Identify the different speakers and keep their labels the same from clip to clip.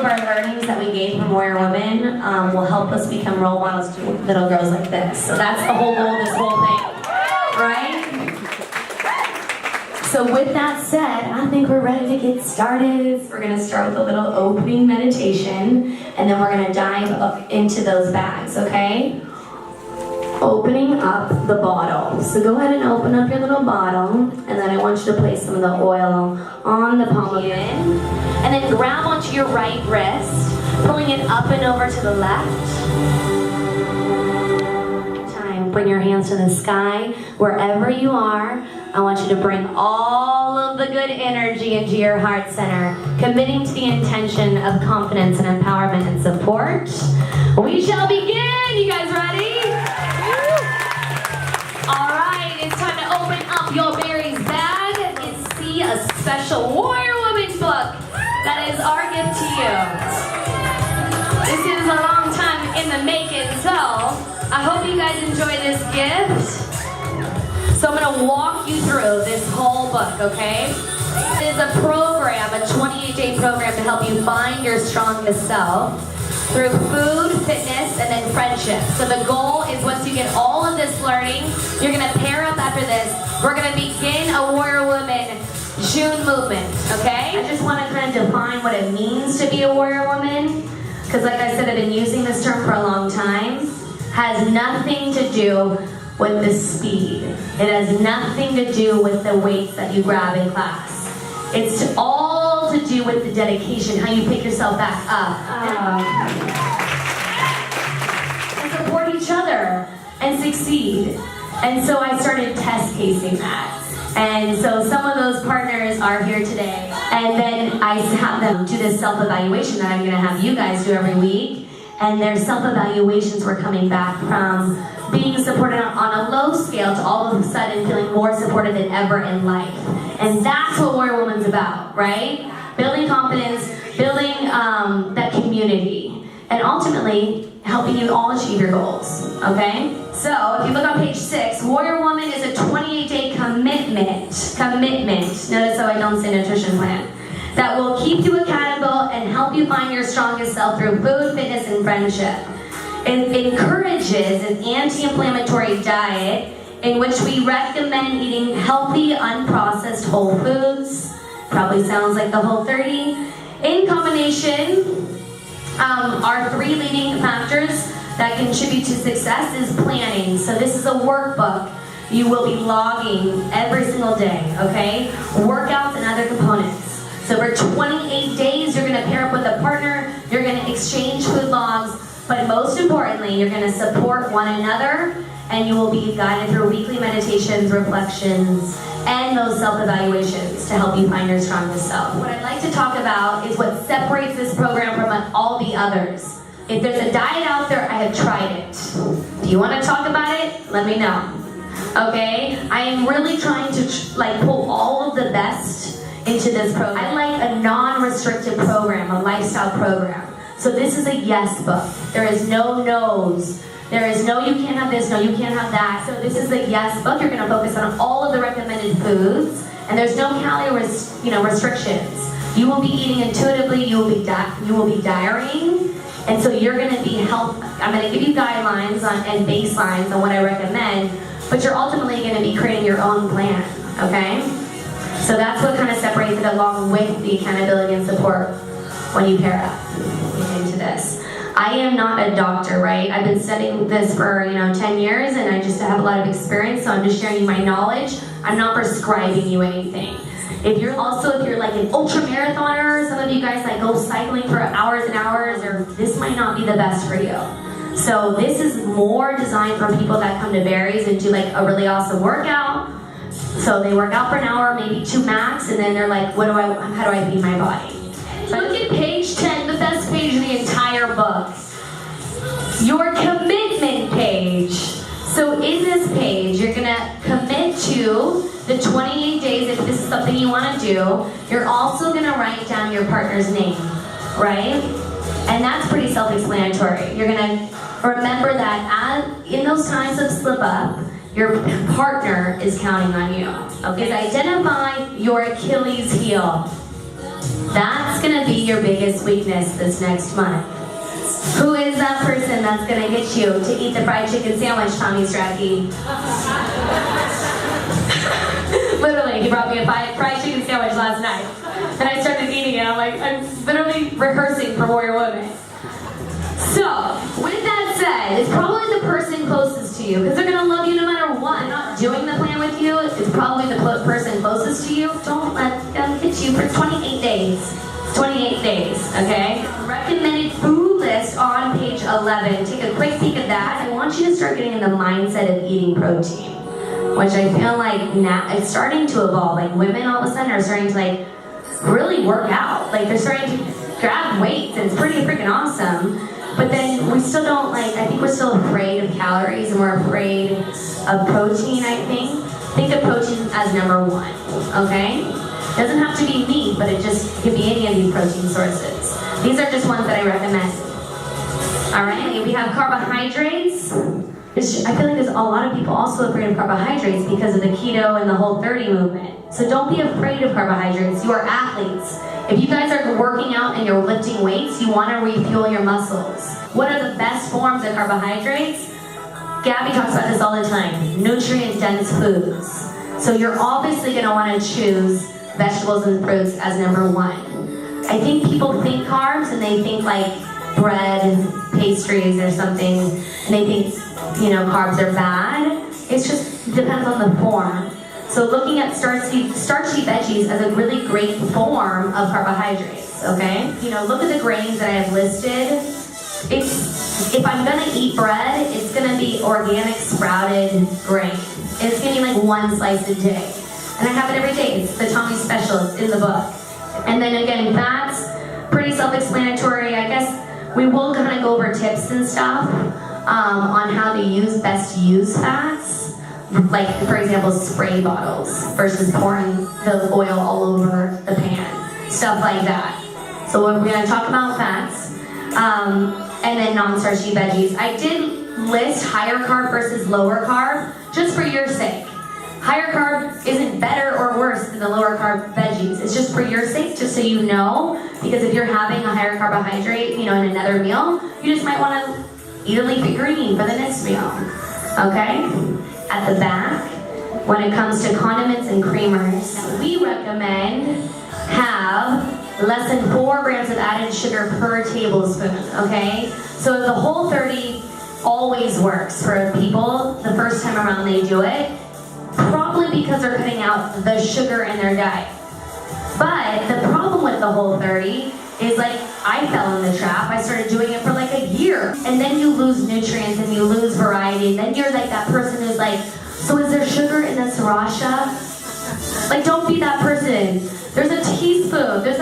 Speaker 1: our learnings that we gained from Warrior Women will help us become role models to little girls like this. So that's the whole goal of this whole thing, right? So with that said, I think we're ready to get started. We're gonna start with a little opening meditation, and then we're gonna dive up into those bags, okay? Opening up the bottle. So go ahead and open up your little bottle, and then I want you to place some of the oil on the palm of your hand. And then grab onto your right wrist, pulling it up and over to the left. Bring your hands to the sky. Wherever you are, I want you to bring all of the good energy into your heart center, committing to the intention of confidence and empowerment and support. We shall begin. You guys ready? All right, it's time to open up your berries bag and see a special Warrior Women's book. That is our gift to you. This is a long time in the making, so I hope you guys enjoy this gift. So I'm gonna walk you through this whole book, okay? It is a program, a 28-day program to help you find your strongest self through food, fitness, and then friendship. So the goal is once you get all of this learning, you're gonna pair up after this. We're gonna begin a Warrior Woman June movement, okay? I just wanna kind of define what it means to be a Warrior Woman, because like I said, I've been using this term for a long time. Has nothing to do with the speed. It has nothing to do with the weights that you grab in class. It's all to do with the dedication, how you pick yourself back up. And support each other and succeed. And so I started test casing that. And so some of those partners are here today. And then I have them do this self-evaluation that I'm gonna have you guys do every week. And their self-evaluations were coming back from being supported on a low scale to all of a sudden feeling more supported than ever in life. And that's what Warrior Woman's about, right? Building confidence, building that community, and ultimately helping you all achieve your goals, okay? So if you look on page 6, Warrior Woman is a 28-day commitment. Notice how I don't say nutrition plan. That will keep you accountable and help you find your strongest self through food, fitness, and friendship. It encourages an anti-inflammatory diet in which we recommend eating healthy, unprocessed whole foods. Probably sounds like the Whole30. In combination, our 3 leading factors that contribute to success is planning. So this is a workbook. You will be logging every single day, okay? Workouts and other components. So for 28 days, you're gonna pair up with a partner, you're gonna exchange food logs, but most importantly, you're gonna support one another, and you will be guided through weekly meditations, reflections, and those self-evaluations to help you find your strongest self. What I'd like to talk about is what separates this program from all the others. If there's a diet out there, I have tried it. Do you wanna talk about it? Let me know. Okay? I am really trying to pull all of the best into this program. I like a non-restrictive program, a lifestyle program. So this is a yes book. There is no no's. There is no you can't have this, no you can't have that. So this is a yes book. You're gonna focus on all of the recommended foods, and there's no calorie restrictions. You will be eating intuitively, you will be diarying, and so you're gonna be I'm gonna give you guidelines and baselines on what I recommend, but you're ultimately gonna be creating your own plan, okay? So that's what kind of separates it along with the accountability and support when you pair up into this. I am not a doctor, right? I've been studying this for 10 years and I just have a lot of experience, so I'm just sharing you my knowledge. I'm not prescribing you anything. If you're like an ultra marathoner, some of you guys go cycling for hours and hours, or this might not be the best for you. So this is more designed for people that come to Berries and do a really awesome workout. So they work out for an hour, maybe 2 max, and then they're like, how do I feed my body? So look at page 10, the best page of the entire book. Your commitment page. So in this page, you're gonna commit to the 28 days if this is something you wanna do. You're also gonna write down your partner's name, right? And that's pretty self-explanatory. You're gonna remember that in those times of slip up, your partner is counting on you. Okay, identify your Achilles heel. That's gonna be your biggest weakness this next month. Who is that person that's gonna get you to eat the fried chicken sandwich, Tommy Strachey? Literally, he brought me a fried chicken sandwich last night. And I started eating it. I'm literally rehearsing for Warrior Women. So, with that said, it's probably the person closest to you, because they're gonna love you no matter what. They're not doing the plan with you, it's probably the person closest to you. Don't let them hit you for 28 days. 28 days, okay? Recommended food list on page 11. Take a quick peek at that. I want you to start getting in the mindset of eating protein, which I feel like now it's starting to evolve. Like women all of a sudden are starting to really work out. Like they're starting to grab weights, and it's pretty freaking awesome. But then we still don't I think we're still afraid of calories, and we're afraid of protein, I think. Think of protein as number one, okay? It doesn't have to be meat, but it just could be any of these protein sources. These are just ones that I recommend. All right, we have carbohydrates. I feel like there's a lot of people also afraid of carbohydrates because of the keto and the Whole30 movement. So don't be afraid of carbohydrates. You are athletes. If you guys are working out and you're lifting weights, you want to refuel your muscles. What are the best forms of carbohydrates? Gabby talks about this all the time. Nutrient-dense foods. So you're obviously going to want to choose vegetables and fruits as number one. I think people think carbs and they think bread, pastries or something, and they think, carbs are bad. It just depends on the form. So looking at starchy veggies as a really great form of carbohydrates, okay? Look at the grains that I have listed. If I'm gonna eat bread, it's gonna be organic sprouted grain. It's gonna be one slice a day. And I have it every day. It's the Tommy Special, it's in the book. And then again, fats, pretty self-explanatory. I guess we will kind of go over tips and stuff on how to best use fats. Like, for example, spray bottles versus pouring the oil all over the pan. Stuff like that. So we're going to talk about fats. And then non-starchy veggies. I did list higher carb versus lower carb, just for your sake. Higher carb isn't better or worse than the lower carb veggies. It's just for your sake, just so you know. Because if you're having a higher carbohydrate, in another meal, you just might want to eat a leafy green for the next meal. Okay? At the back, when it comes to condiments and creamers, we recommend have less than 4 grams of added sugar per tablespoon, okay? So the Whole30 always works for people the first time around they do it, probably because they're cutting out the sugar in their diet. But the problem with the Whole30 is I fell in the trap. I started doing it for a year. And then you lose nutrients and you lose variety. And then you're that person who's so is there sugar in the sriracha? Don't be that person. There's a teaspoon. There's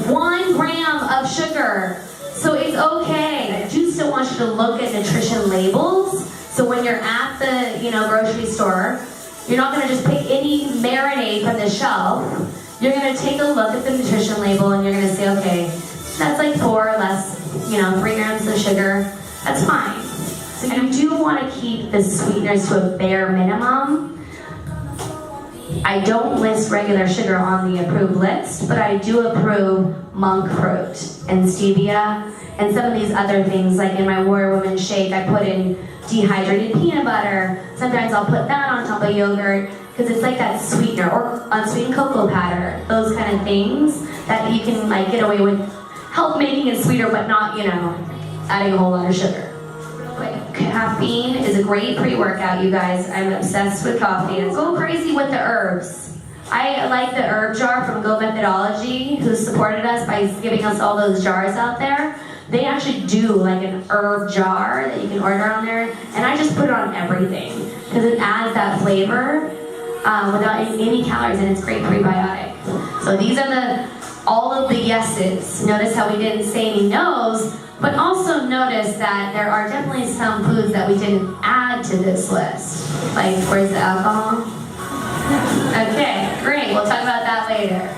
Speaker 1: 1 gram of sugar. So it's okay. I do still want you to look at nutrition labels. So when you're at the grocery store, you're not going to just pick any marinade from the shelf. You're going to take a look at the nutrition label and you're going to say, okay, that's 4 or less, 3 grams of sugar. That's fine. So you do want to keep the sweeteners to a bare minimum. I don't list regular sugar on the approved list, but I do approve monk fruit and stevia and some of these other things. In my Warrior Woman shake, I put in dehydrated peanut butter. Sometimes I'll put that on top of yogurt because it's that sweetener, or unsweetened cocoa powder. Those kind of things that you can get away with help making it sweeter, but not adding a whole lot of sugar. Caffeine is a great pre-workout, you guys. I'm obsessed with coffee. Go crazy with the herbs. I like the herb jar from Go Methodology, who supported us by giving us all those jars out there. They actually do an herb jar that you can order on there, and I just put it on everything because it adds that flavor without any calories, and it's great prebiotic. So these are all of the yeses. Notice how we didn't say any no's, but also notice that there are definitely some foods that we didn't add to this list. Where's the alcohol? Okay, great. We'll talk about that later.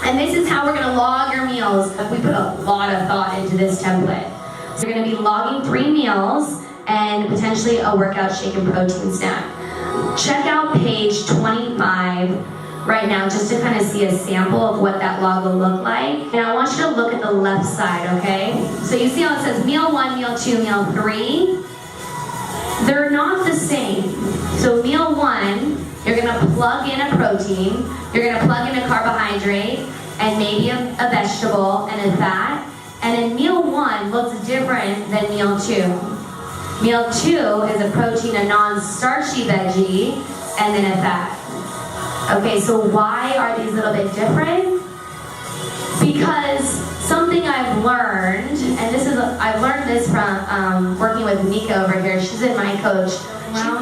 Speaker 1: And this is how we're going to log your meals. We put a lot of thought into this template. So you're going to be logging 3 meals and potentially a workout shake and protein snack. Check out page 25 right now just to kind of see a sample of what that log will look like. And I want you to look at the left side, okay? So you see how it says meal 1, meal 2, meal 3? They're not the same. So meal 1, you're gonna plug in a protein, you're gonna plug in a carbohydrate, and maybe a vegetable and a fat. And then meal 1 looks different than meal 2. Meal 2 is a protein, a non-starchy veggie, and then a fat. Okay, so why are these a little bit different? Because something I've learned, and I've learned this from working with Mika over here. She's been my coach.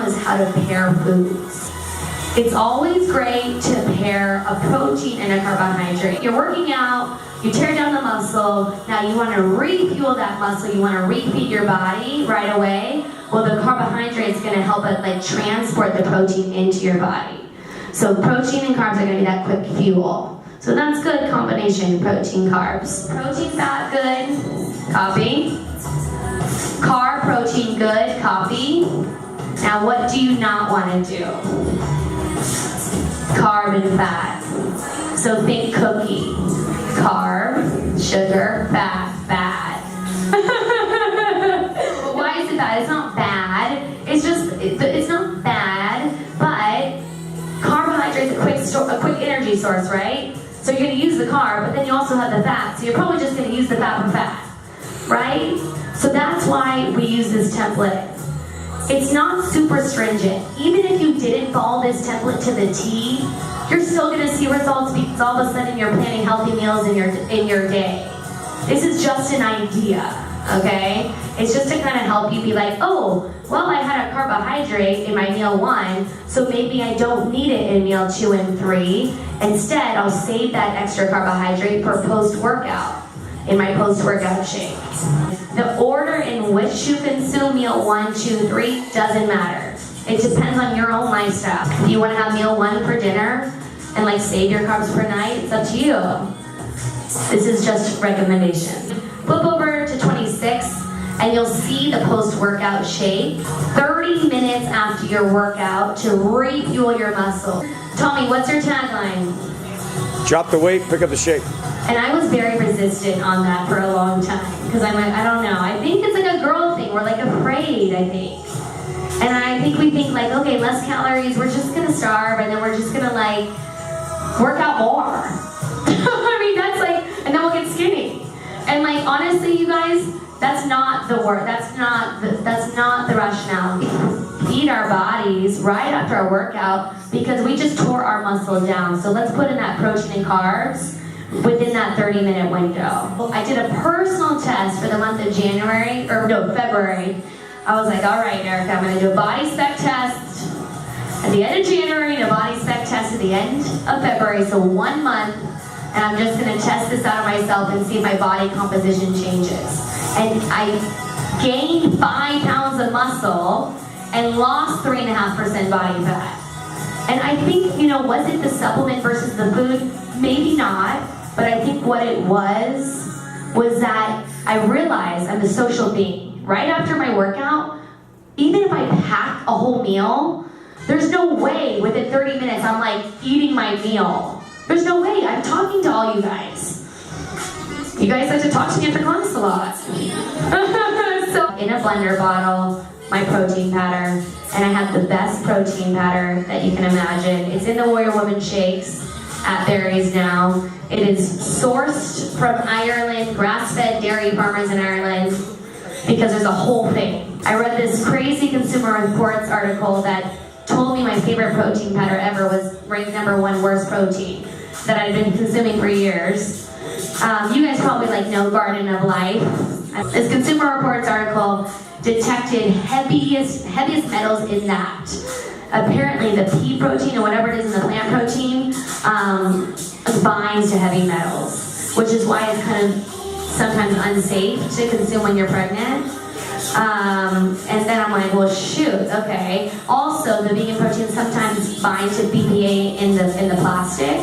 Speaker 1: Is how to pair foods. It's always great to pair a protein and a carbohydrate. You're working out, you tear down the muscle, now you want to refuel that muscle, you want to refeed your body right away. Well, the carbohydrate is going to help it like transport the protein into your body. So protein and carbs are going to be that quick fuel. So that's good combination, protein, carbs. Protein, fat, good, copy. Carb, protein, good, copy. Now what do you not want to do? Carb and fat. So think cookie. Carb, sugar, fat, bad. But why is it bad? It's not bad. It's just, it's not bad, but carbohydrates are a quick energy source, right? So you're going to use the carb, but then you also have the fat. So you're probably just going to use the fat for fat, right? So that's why we use this template. It's not super stringent. Even if you didn't follow this template to the T, you're still going to see results because all of a sudden you're planning healthy meals in your day. This is just an idea, okay? It's just to kind of help you be like, oh, well, I had a carbohydrate in my meal 1, so maybe I don't need it in meal 2 and 3. Instead, I'll save that extra carbohydrate for post-workout, in my post-workout shake. The order in which you consume meal 1, 2, 3 doesn't matter. It depends on your own lifestyle. If you want to have meal 1 for dinner and like save your carbs per night, it's up to you. This is just recommendation. Flip over to 26 and you'll see the post-workout shake. 30 minutes after your workout to refuel your muscle. Tommy, what's your tagline?
Speaker 2: Drop the weight, pick up the shake.
Speaker 1: And I was very resistant on that for a long time. Because I'm like, I don't know. I think it's like a girl thing. We're like afraid, I think. And I think we think like, okay, less calories, we're just gonna starve, and then we're just gonna like work out more. I mean, that's like, and then we'll get skinny. And like, honestly, you guys, that's not the word. That's not the rationale. We feed our bodies right after our workout because we just tore our muscle down. So let's put in that protein and carbs within that 30-minute window. I did a personal test for the month of February. I was like, all right, Erica, I'm gonna do a body spec test at the end of January and a body spec test at the end of February, so 1 month, and I'm just gonna test this out of myself and see if my body composition changes. And I gained 5 pounds of muscle and lost 3.5% body fat. And I think, was it the supplement versus the food? Maybe not, but I think what it was that I realized I'm a social being. Right after my workout, even if I pack a whole meal, there's no way within 30 minutes I'm like eating my meal. There's no way. I'm talking to all you guys. You guys like to talk to me after class a lot. So in a blender bottle, my protein powder, and I have the best protein powder that you can imagine. It's in the Warrior Woman shakes at Barry's now. It is sourced from Ireland, grass-fed dairy farmers in Ireland, because there's a whole thing. I read this crazy Consumer Reports article that told me my favorite protein powder ever was ranked #1 worst protein that I'd been consuming for years. You guys probably know Garden of Life. This Consumer Reports article detected heaviest metals in that. Apparently the pea protein or whatever it is in the plant protein binds to heavy metals, which is why it's kind of sometimes unsafe to consume when you're pregnant. And then I'm like, well, shoot, okay. Also, the vegan proteins sometimes bind to BPA in the plastic.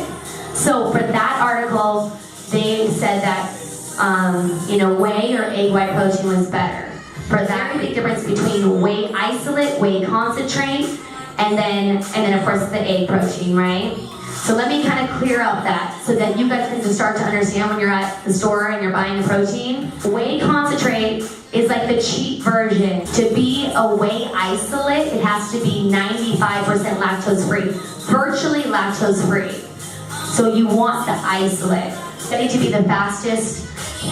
Speaker 1: So for that article, they said that whey or egg white protein was better. For that big difference between whey isolate, whey concentrate, and then of course the egg protein, right? So let me kind of clear up that so that you guys can just start to understand when you're at the store and you're buying the protein. Whey concentrate is like the cheap version. To be a whey isolate, it has to be 95% lactose free, virtually lactose free. So you want the isolate. It's going to be the fastest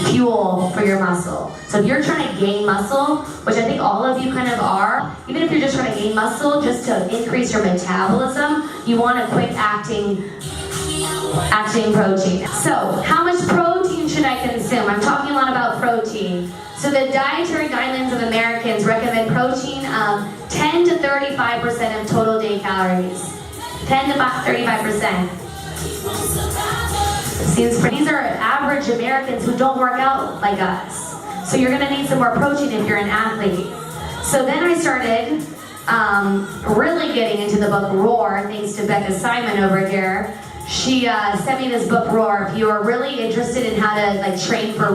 Speaker 1: fuel for your muscle. So if you're trying to gain muscle, which I think all of you kind of are, even if you're just trying to gain muscle just to increase your metabolism, you want a quick acting protein. So how much protein should I consume? I'm talking a lot about protein. So the dietary guidelines of Americans recommend protein of 10 to 35% of total day calories. 10 to 35%. These are average Americans who don't work out like us. So you're gonna need some more protein if you're an athlete. So then I started really getting into the book Roar, thanks to Becca Simon over here. She sent me this book Roar. If you are really interested in how to train for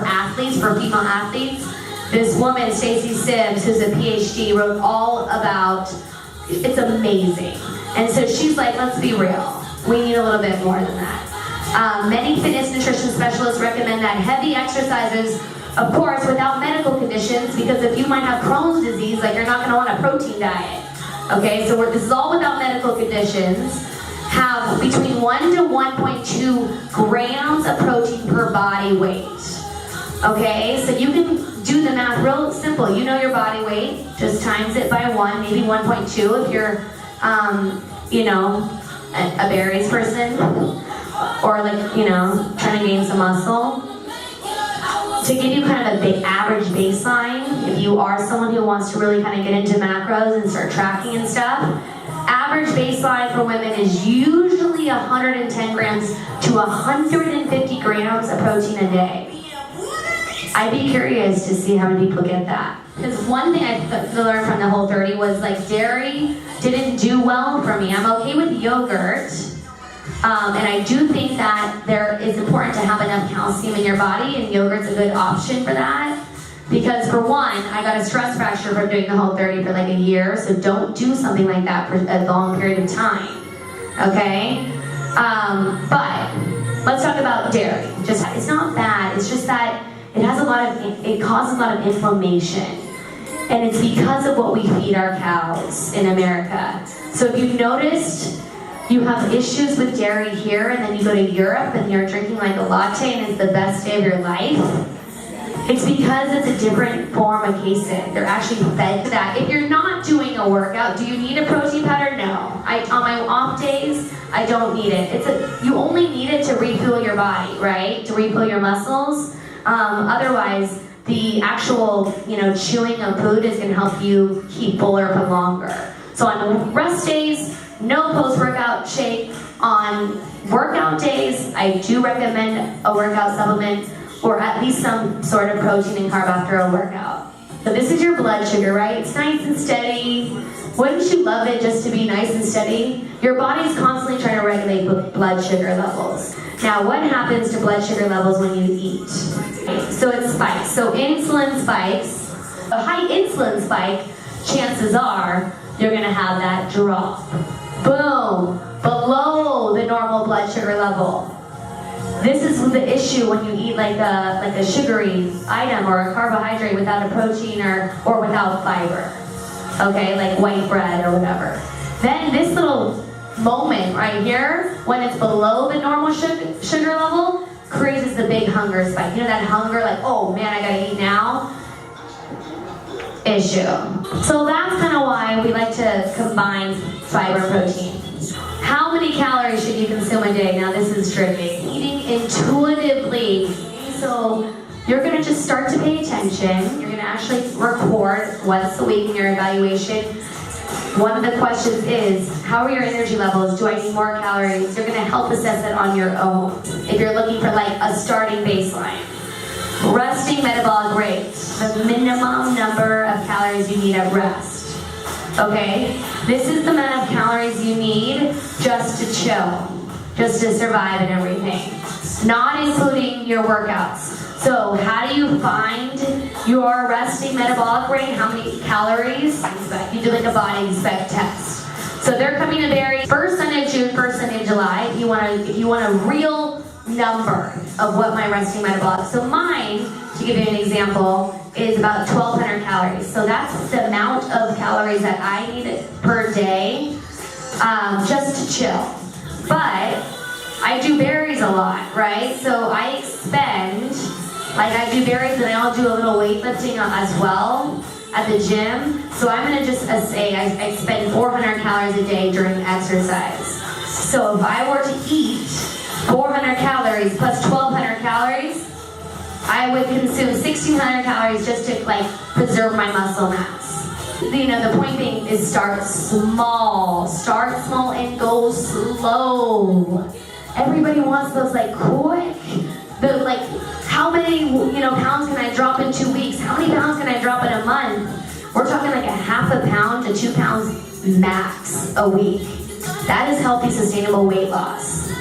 Speaker 1: athletes, for female athletes, this woman, Stacey Sims, who's a PhD, wrote all about, it's amazing. And so she's like, let's be real. We need a little bit more than that. Many fitness nutrition specialists recommend that heavy exercises, of course, without medical conditions, because if you might have Crohn's disease, you're not going to want a protein diet. Okay, so this is all without medical conditions. Have between 1 to 1.2 grams of protein per body weight. Okay, so you can do the math real simple. You know your body weight, just times it by 1, maybe 1.2 if you're, a berries person, or trying to gain some muscle. To give you kind of a big average baseline, if you are someone who wants to really kind of get into macros and start tracking and stuff, average baseline for women is usually 110 grams to 150 grams of protein a day. I'd be curious to see how many people get that. Because one thing I learned from the Whole30 was dairy didn't do well for me. I'm okay with yogurt. And I do think that it's important to have enough calcium in your body, and yogurt's a good option for that. Because for one, I got a stress fracture from doing the Whole30 for a year, so don't do something like that for a long period of time, okay? But let's talk about dairy. It's not bad, it's just that it causes a lot of inflammation. And it's because of what we feed our cows in America. So if you've noticed, you have issues with dairy here, and then you go to Europe and you're drinking a latte and it's the best day of your life. It's because it's a different form of casein. They're actually fed to that. If you're not doing a workout, do you need a protein powder? No. On my off days, I don't need it. You only need it to refuel your body, right? To refuel your muscles. Otherwise, the actual, chewing of food is going to help you keep fuller for longer. So on rest days, no post-workout shake. On workout days, I do recommend a workout supplement or at least some sort of protein and carb after a workout. So this is your blood sugar, right? It's nice and steady. Wouldn't you love it just to be nice and steady? Your body's constantly trying to regulate blood sugar levels. Now, what happens to blood sugar levels when you eat? So it spikes. So insulin spikes. A high insulin spike, chances are you're going to have that drop. Boom, below the normal blood sugar level. This is the issue when you eat a sugary item or a carbohydrate without a protein or without fiber. Okay, like white bread or whatever. Then this little moment right here, when it's below the normal sugar level, creates the big hunger spike. You know that hunger, oh man, I gotta eat now? Issue. So that's kind of why we like to combine fiber and protein. How many calories should you consume a day? Now this is tricky. Eating intuitively. So you're going to just start to pay attention. You're going to actually record once a week in your evaluation. One of the questions is, how are your energy levels? Do I need more calories? You're going to help assess it on your own if you're looking for a starting baseline. Resting metabolic rate, the minimum number of calories you need at rest. Okay? This is the amount of calories you need just to chill, just to survive and everything. Not including your workouts. So how do you find your resting metabolic rate? How many calories? You do a body spec test. So they're coming to Barry first Sunday of June, first Sunday of July. If you want a real number of what my resting metabolic. So mine, to give you an example, is about 1,200 calories. So that's the amount of calories that I need per day just to chill. But I do berries a lot, right? So I expend, like I do berries and I'll do a little weightlifting as well at the gym. So I'm gonna just say I spend 400 calories a day during exercise. So if I were to eat 400 calories plus 1,200 calories, I would consume 1,600 calories just to like preserve my muscle mass. You know, the point being is start small and go slow. Everybody wants those like quick, how many pounds can I drop in 2 weeks? How many pounds can I drop in a month? We're talking like a half a pound to 2 pounds max a week. That is healthy, sustainable weight loss.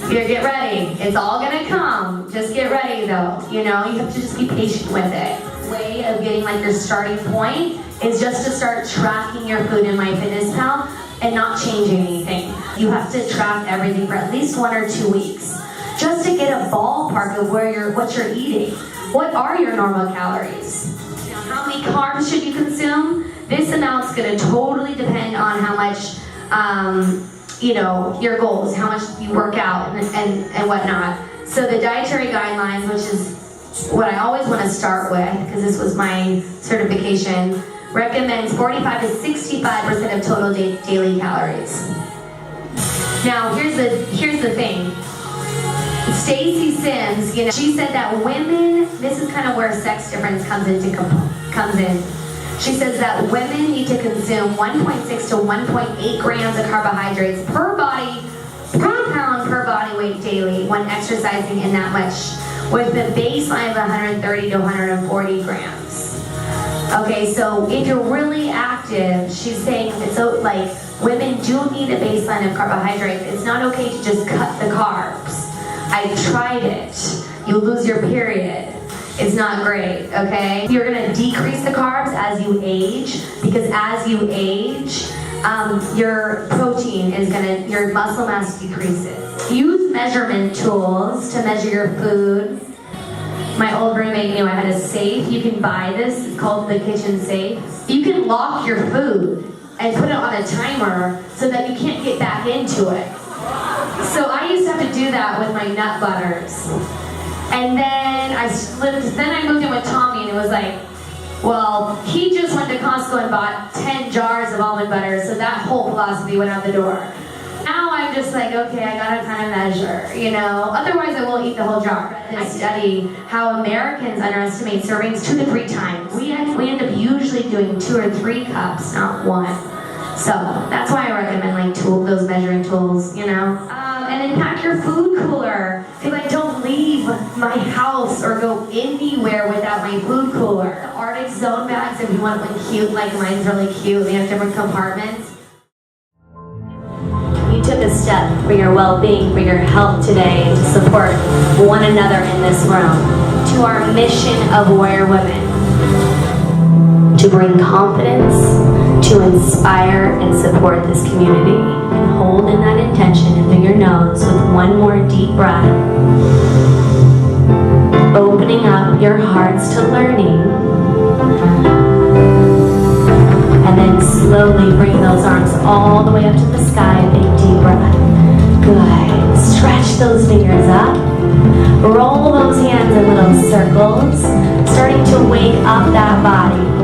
Speaker 1: Here, get ready. It's all gonna come. Just get ready though. You know, you have to just be patient with it. Way of getting like your starting point is just to start tracking your food in MyFitnessPal and not changing anything. You have to track everything for at least 1 or 2 weeks. Just to get a ballpark of what you're eating. What are your normal calories? How many carbs should you consume? This amount's gonna totally depend on how much, your goals, how much you work out and whatnot. So the dietary guidelines, which is what I always want to start with, because this was my certification, recommends 45 to 65% of total daily calories. Now, here's the thing. Stacy Sims, she said that women, this is kind of where sex difference comes in. She says that women need to consume 1.6 to 1.8 grams of carbohydrates per pound per body weight daily when exercising in that much, with the baseline of 130 to 140 grams. Okay, so if you're really active, she's saying it's like women do need a baseline of carbohydrates. It's not okay to just cut the carbs. I tried it. You'll lose your period. It's not great, okay? You're gonna decrease the carbs as you age, because as you age, your protein your muscle mass decreases. Use measurement tools to measure your food. My old roommate knew I had a safe. You can buy this, it's called the kitchen safe. You can lock your food and put it on a timer so that you can't get back into it. So I used to have to do that with my nut butters. And then I moved in with Tommy, and it was like, well, he just went to Costco and bought 10 jars of almond butter, so that whole philosophy went out the door. Now I'm just like, okay, I gotta kind of measure, otherwise I will eat the whole jar. I study how Americans underestimate servings 2 to 3 times. We end up usually doing 2 or 3 cups, not 1. So that's why I recommend those measuring tools, And then pack your food cooler, because I don't leave my house or go anywhere without my food cooler. The Arctic Zone bags, if you want one cute, like mine's really cute, they have different compartments. You took a step for your well-being, for your health today, to support one another in this room, to our mission of Warrior Women, to bring confidence, to inspire and support this community. And hold in that intention in through your nose with one more deep breath. Opening up your hearts to learning. And then slowly bring those arms all the way up to the sky. A big deep breath. Good. Stretch those fingers up. Roll those hands in little circles, starting to wake up that body.